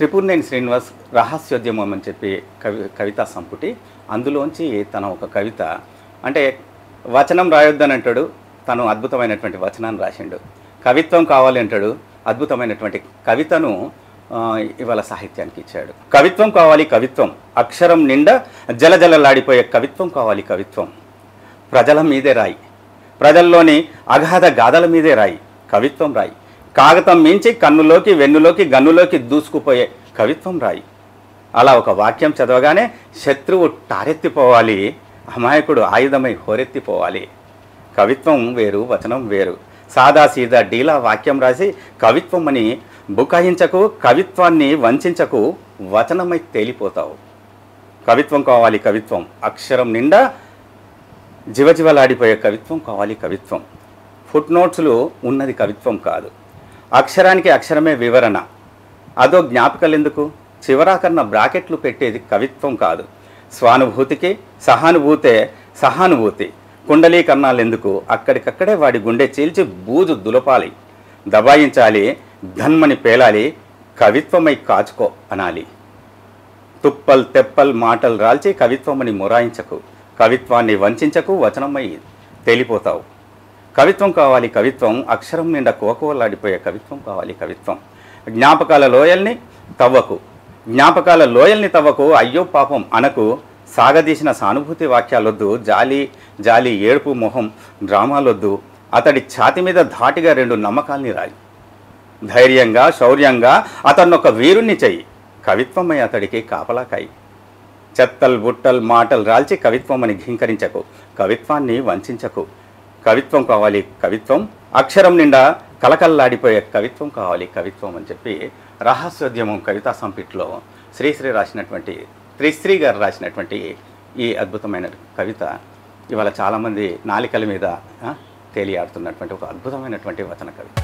త్రిపురనేని శ్రీనివాస్ రహస్యోద్యమం అని చెప్పి కవితా సంపుటి, అందులోంచి తన ఒక కవిత, అంటే వచనం రాయొద్దని అంటాడు, తను అద్భుతమైనటువంటి వచనాన్ని రాసిండు. కవిత్వం కావాలి అంటాడు, అద్భుతమైనటువంటి కవితను ఇవాళ సాహిత్యానికి ఇచ్చాడు. కవిత్వం కావాలి కవిత్వం, అక్షరం నిండా జలజలలాడిపోయే కవిత్వం కావాలి కవిత్వం. ప్రజల మీదే రాయి, ప్రజల్లోని అగాధ గాథల మీదే రాయి, కవిత్వం రాయి. కాగతం మించి కన్నులోకి వెన్నులోకి గన్నులోకి దూసుకుపోయే కవిత్వం రాయి. అలా ఒక వాక్యం చదవగానే శత్రువు టారెత్తిపోవాలి, అమాయకుడు ఆయుధమై హోరెత్తిపోవాలి. కవిత్వం వేరు, వచనం వేరు. సాదా సీదా డీలా వాక్యం రాసి కవిత్వం అని బుకాయించకు, కవిత్వాన్ని వంచకు, వచనమై తేలిపోతావు. కవిత్వం కావాలి కవిత్వం, అక్షరం నిండా జివజివలాడిపోయే కవిత్వం కావాలి కవిత్వం. ఫుట్ నోట్స్లు ఉన్నది కవిత్వం కాదు, అక్షరానికి అక్షరమే వివరణ. అదో జ్ఞాపకాలు ఎందుకు, చివరాకన్నా బ్రాకెట్లు పెట్టేది కవిత్వం కాదు. స్వానుభూతికి సహానుభూతే సహానుభూతి. కుండలీకరణాలు ఎందుకు, అక్కడికక్కడే వాడి గుండె చీల్చి బూజు దులపాలి, దబాయించాలి, ధన్మని పేలాలి, కవిత్వమై కాచుకో అనాలి. తుప్పల్ తెప్పల్ మాటలు రాల్చి కవిత్వమని మొరాయించకు, కవిత్వాన్ని వంచకు, వచనమై తేలిపోతావు. కవిత్వం కావాలి కవిత్వం, అక్షరం నిండా కోకోలాడిపోయే కవిత్వం కావాలి కవిత్వం. జ్ఞాపకాల లోయల్ని తవ్వకు, జ్ఞాపకాల లోయల్ని తవ్వకు, అయ్యో పాపం అనకు, సాగదీసిన సానుభూతి వాక్యాలొద్దు, జాలి జాలి ఏడుపు మొహం డ్రామాలొద్దు. అతడి ఛాతి మీద ధాటిగా 2 నమ్మకాల్ని రాయి. ధైర్యంగా శౌర్యంగా అతన్నొక వీరుణ్ణి చెయ్యి, కవిత్వమై అతడికి కాపలాకాయి. చెత్తల్ బుట్టల్ మాటలు రాల్చి కవిత్వమని ఘీంకరించకు, కవిత్వాన్ని వంచకు. కవిత్వం కావాలి కవిత్వం, అక్షరం నిండా కలకల్లాడిపోయే కవిత్వం కావాలి కవిత్వం అని చెప్పి రహస్యోద్యమం కవితా సంపుటిలో శ్రీశ్రీ గారు రాసినటువంటి ఈ అద్భుతమైన కవిత ఇవాళ చాలామంది నాలికల మీద తేలియాడుతున్నటువంటి ఒక అద్భుతమైనటువంటి వచన కవిత.